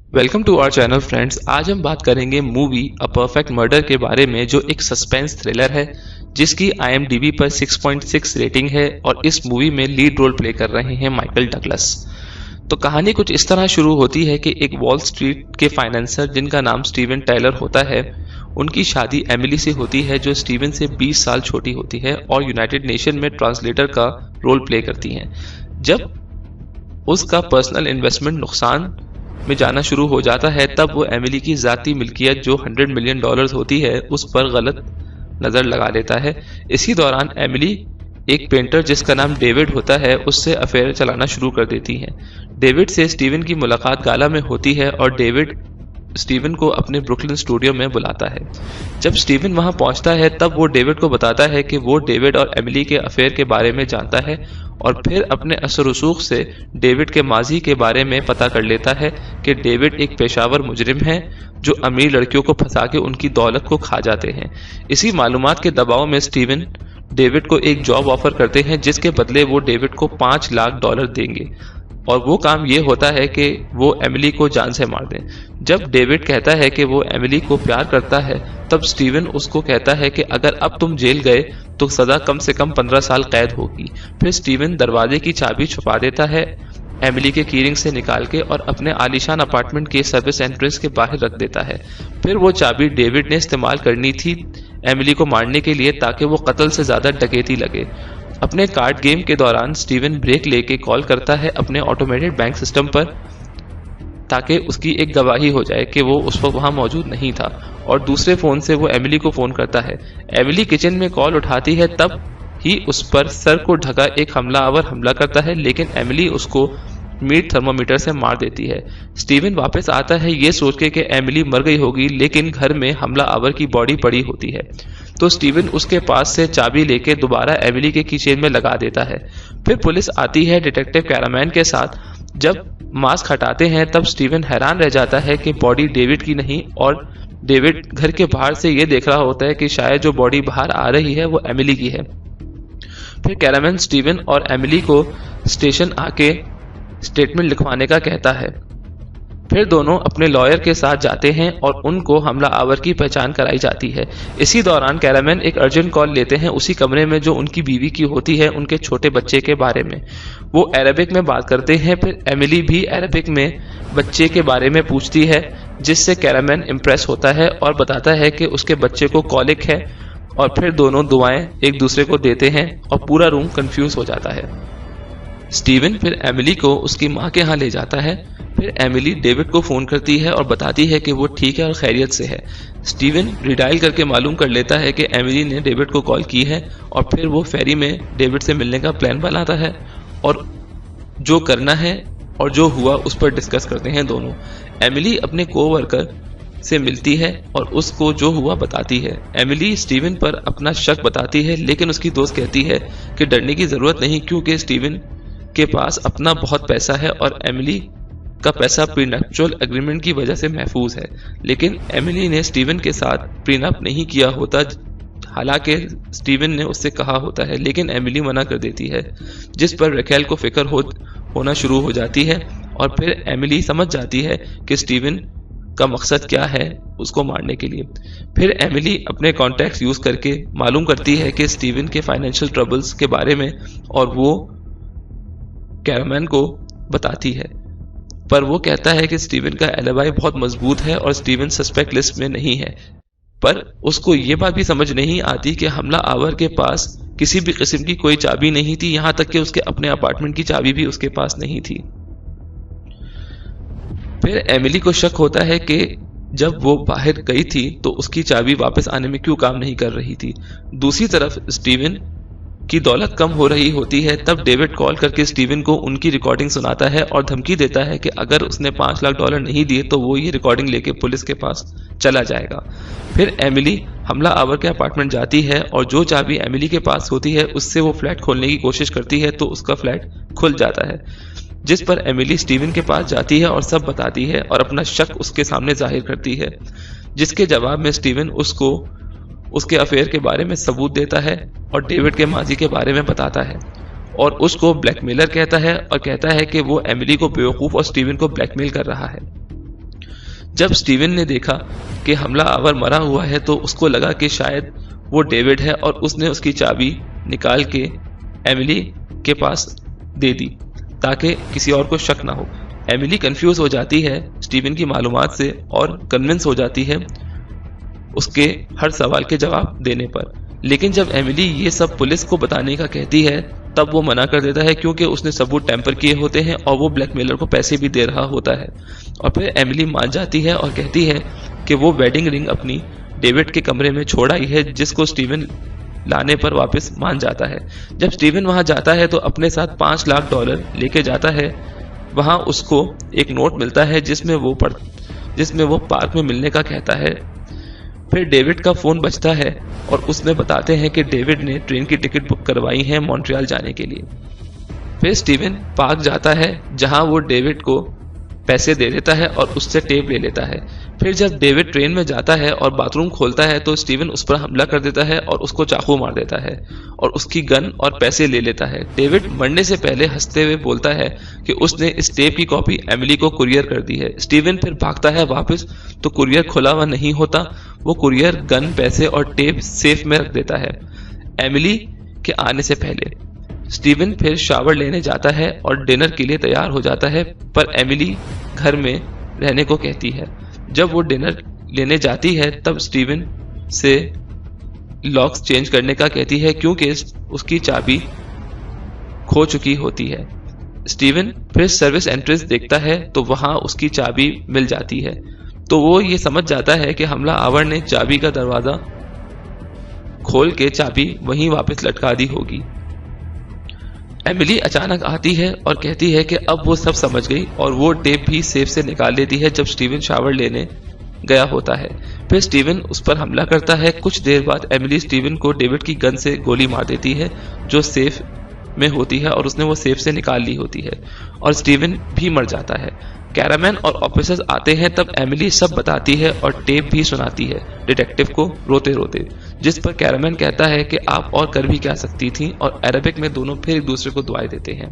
Welcome to our channel friends. आज हम बात करेंगे मूवी अ परफेक्ट मर्डर के बारे में, जो एक सस्पेंस थ्रिलर है जिसकी IMDb पर 6.6 रेटिंग है और इस मूवी में लीड रोल प्ले कर रहे हैं माइकल डगलस। तो कहानी कुछ इस तरह शुरू होती है कि एक वॉल स्ट्रीट के फाइनेंसर जिनका नाम स्टीवन टायलर होता है, उनकी शादी एमिली से होती है जो स्टीवन से 20 साल छोटी होती है और यूनाइटेड नेशन में ट्रांसलेटर का रोल प्ले करती हैं। जब उसका पर्सनल इन्वेस्टमेंट नुकसान में जाना शुरू हो जाता है तब वो एमिली की जाती मिल्कियत जो $100 मिलियन होती है उस पर गलत नजर लगा लेता है। इसी दौरान एमिली एक पेंटर जिसका नाम डेविड होता है उससे अफेयर चलाना शुरू कर देती है। डेविड से स्टीवन की मुलाकात गाला में होती है और डेविड स्टीवन को अपने ब्रुकलिन स्टूडियो में बुलाता है। जब स्टीवन वहां पहुंचता है तब वो डेविड को बताता है कि वो डेविड और एमिली के अफेयर के बारे में जानता है और फिर अपने असर रसूख से डेविड के माजी के बारे में पता कर लेता है कि डेविड एक पेशावर मुजरिम है जो अमीर लड़कियों को फंसा के उनकी दौलत को खा जाते हैं। इसी मालूमात के दबाव में स्टीवन डेविड को एक जॉब ऑफर करते हैं जिसके बदले वो डेविड को $5 लाख देंगे और वो काम ये होता है कि वो एमिली को जान से मार दें। जब डेविड कहता है कि वो एमिली को प्यार करता है तब स्टीवन उसको कहता है कि अगर अब तुम जेल गए तो सजा कम से कम 15 साल कैद होगी। फिर स्टीवन दरवाजे की चाबी छुपा देता है एमिली के कीरिंग से निकाल के और अपने आलीशान अपार्टमेंट के सर्विस एंट्रेंस के बाहर रख देता है। फिर वो चाबी डेविड ने इस्तेमाल करनी थी एमिली को मारने के लिए ताकि वो कत्ल से ज्यादा डकैती लगे। अपने कार्ड गेम के दौरान स्टीवन ब्रेक लेके कॉल करता है अपने ऑटोमेटेड बैंक सिस्टम पर ताकि उसकी एक गवाही हो जाए कि वो उस वक्त वहां मौजूद नहीं था, और दूसरे फोन से वो एमिली को फोन करता है। एमिली किचन में कॉल उठाती है तब ही उस पर सर को ढका एक हमलावर हमला करता है, लेकिन एमिली उसको मीट थर्मोमीटर से मार देती है। स्टीवन वापस आता है ये सोच के कि एमिली मर गई होगी, लेकिन घर में हमलावर की बॉडी पड़ी होती है। तो स्टीवन उसके पास से चाबी लेके दोबारा एमिली के कीचेन में लगा देता है। फिर पुलिस आती है डिटेक्टिव कैरामैन के साथ। जब मास्क हटाते हैं तब स्टीवन हैरान रह जाता है कि बॉडी डेविड की नहीं, और डेविड घर के बाहर से ये देख रहा होता है कि शायद जो बॉडी बाहर आ रही है वो एमिली की है। फिर कैरामैन स्टीवन और एमिली को स्टेशन आके स्टेटमेंट लिखवाने का कहता है। फिर दोनों अपने लॉयर के साथ जाते हैं और उनको हमलावर की पहचान कराई जाती है। इसी दौरान कैरामैन एक अर्जेंट कॉल लेते हैं उसी कमरे में जो उनकी बीवी की होती है, उनके छोटे बच्चे के बारे में। वो अरबिक में बात करते हैं। फिर एमिली भी अरबिक में बच्चे के बारे में पूछती है जिससे कैरामैन इम्प्रेस होता है और बताता है कि उसके बच्चे को कॉलिक है, और फिर दोनों दुआएं एक दूसरे को देते हैं और पूरा रूम कंफ्यूज हो जाता है। स्टीवन फिर एमिली को उसकी माँ के यहाँ ले जाता है। फिर एमिली डेविड को फोन करती है और बताती है कि वो ठीक है और खैरियत से है। स्टीवन रिडायल करके मालूम कर लेता है कि एमिली ने डेविड को कॉल की है, और फिर वो फेरी में डेविड से मिलने का प्लान बनाता है और जो करना है और जो हुआ उस पर डिस्कस करते हैं दोनों। एमिली अपने कोवर्कर से मिलती है और उसको जो हुआ बताती है। एमिली स्टीवन पर अपना शक बताती है, लेकिन उसकी दोस्त कहती है कि डरने की जरूरत नहीं क्योंकि स्टीवन के पास अपना बहुत पैसा है और एमिली का पैसा प्रीनप्चुअल एग्रीमेंट की वजह से महफूज है। लेकिन एमिली ने स्टीवन के साथ प्रीनप नहीं किया होता, हालांकि स्टीवन ने उससे कहा होता है, लेकिन एमिली मना कर देती है, जिस पर रखेल को फिक्र होना शुरू हो जाती है। और फिर एमिली समझ जाती है कि स्टीवन का मकसद क्या है उसको मारने के लिए। फिर एमिली अपने कॉन्टैक्ट्स यूज करके मालूम करती है कि स्टीवन के फाइनेंशियल ट्रबल्स के बारे में, और वो कैरामैन को बताती है, पर वो कहता है कि स्टीवन का एलिबाई बहुत मजबूत है और स्टीवन सस्पेक्ट लिस्ट में नहीं है। पर उसको ये बात भी समझ नहीं आती कि हमलावर के पास किसी भी किस्म की कोई चाबी नहीं थी, यहां तक कि उसके अपने अपार्टमेंट की चाबी भी उसके पास नहीं थी। फिर एमिली को शक होता है कि जब वो बाहर गई थी तो उसकी चाबी वापस आने में क्यों काम नहीं कर रही थी। दूसरी तरफ स्टीवन की दौलत कम हो रही होती है। तब डेविड कॉल करके स्टीवन को उनकी रिकॉर्डिंग सुनाता है और धमकी देता है कि अगर उसने $5 लाख नहीं दिए तो वो ये रिकॉर्डिंग लेके पुलिस के पास चला जाएगा। फिर एमिली हमलावर के अपार्टमेंट जाती है और जो चाबी एमिली के पास होती है उससे वो फ्लैट खोलने की कोशिश करती है तो उसका फ्लैट खुल जाता है, जिस पर एमिली स्टीवन के पास जाती है और सब बताती है और अपना शक उसके सामने जाहिर करती है, जिसके जवाब में स्टीवन उसको उसके अफेयर के बारे में सबूत देता है और डेविड के माजी के बारे में बताता है और उसको ब्लैकमेलर कहता है और कहता है कि वो एमिली को बेवकूफ और स्टीवन को ब्लैकमेल कर रहा है। जब स्टीवन ने देखा कि हमलावर मरा हुआ है तो उसको लगा कि शायद वो डेविड है और उसने उसकी चाबी निकाल के एमिली के पास दे दी ताकि किसी और को शक ना हो। एमिली कंफ्यूज हो जाती है स्टीवन की मालूमात से और कन्विंस हो जाती है उसके हर सवाल के जवाब देने पर। लेकिन जब एमिली ये सब पुलिस को बताने का कहती है तब वो मना कर देता है क्योंकि उसने सबूत टैंपर किए होते हैं और वो ब्लैकमेलर को पैसे भी दे रहा होता है। और फिर एमिली मान जाती है और कहती है कि वो वेडिंग रिंग अपनी डेविड के कमरे में छोड़ आई है, जिसको स्टीवन लाने पर वापस मान जाता है। जब स्टीवन वहां जाता है तो अपने साथ $5 लाख लेके जाता है। वहां उसको एक नोट मिलता है जिसमें वो पार्क में मिलने का कहता है। फिर डेविड का फोन बजता है और उसमें बताते हैं कि डेविड ने ट्रेन की टिकट बुक करवाई है मॉन्ट्रियल जाने के लिए। फिर स्टीवन पार्क जाता है जहां वो डेविड को पैसे दे देता है और उससे टेप ले लेता है। फिर जब डेविड ट्रेन में जाता है और बाथरूम खोलता है तो स्टीवन उस पर हमला कर देता है और उसको चाकू मार देता है और उसकी गन और पैसे ले लेता है। डेविड मरने से पहले हंसते हुए बोलता है कि उसने इस टेप की कॉपी एमिली को कुरियर कर दी है। स्टीवन फिर भागता है वापस तो कुरियर खुला हुआ नहीं होता। वो कुरियर गन, पैसे और टेप सेफ में रख देता है एमिली के आने से पहले। स्टीवन फिर शावर लेने जाता है और डिनर के लिए तैयार हो जाता है, पर एमिली घर में रहने को कहती है। जब वो डिनर लेने जाती है तब स्टीवन से लॉक्स चेंज करने का कहती है क्योंकि उसकी चाबी खो चुकी होती है। स्टीवन फिर सर्विस एंट्रेंस देखता है तो वहां उसकी चाबी मिल जाती है, तो वो ये समझ जाता है कि हमलावर ने चाबी का दरवाजा खोल के चाबी वहीं वापस लटका दी होगी। एमिली अचानक आती है और कहती है कि अब वो सब समझ गई और वो टेप भी सेफ से निकाल लेती है जब स्टीवन शावर लेने गया होता है। फिर स्टीवन उस पर हमला करता है। कुछ देर बाद एमिली स्टीवन को डेविड की गन से गोली मार देती है जो सेफ में होती है और उसने वो सेफ से निकाल ली होती है और स्टीवन भी मर जाता है। कैरामैन और ऑफिसर्स आते हैं तब एमिली सब बताती है और टेप भी सुनाती है डिटेक्टिव को रोते रोते, जिस पर कैरामैन कहता है कि आप और कर भी क्या सकती थी, और अरबिक में दोनों फिर एक दूसरे को दुआएं देते हैं।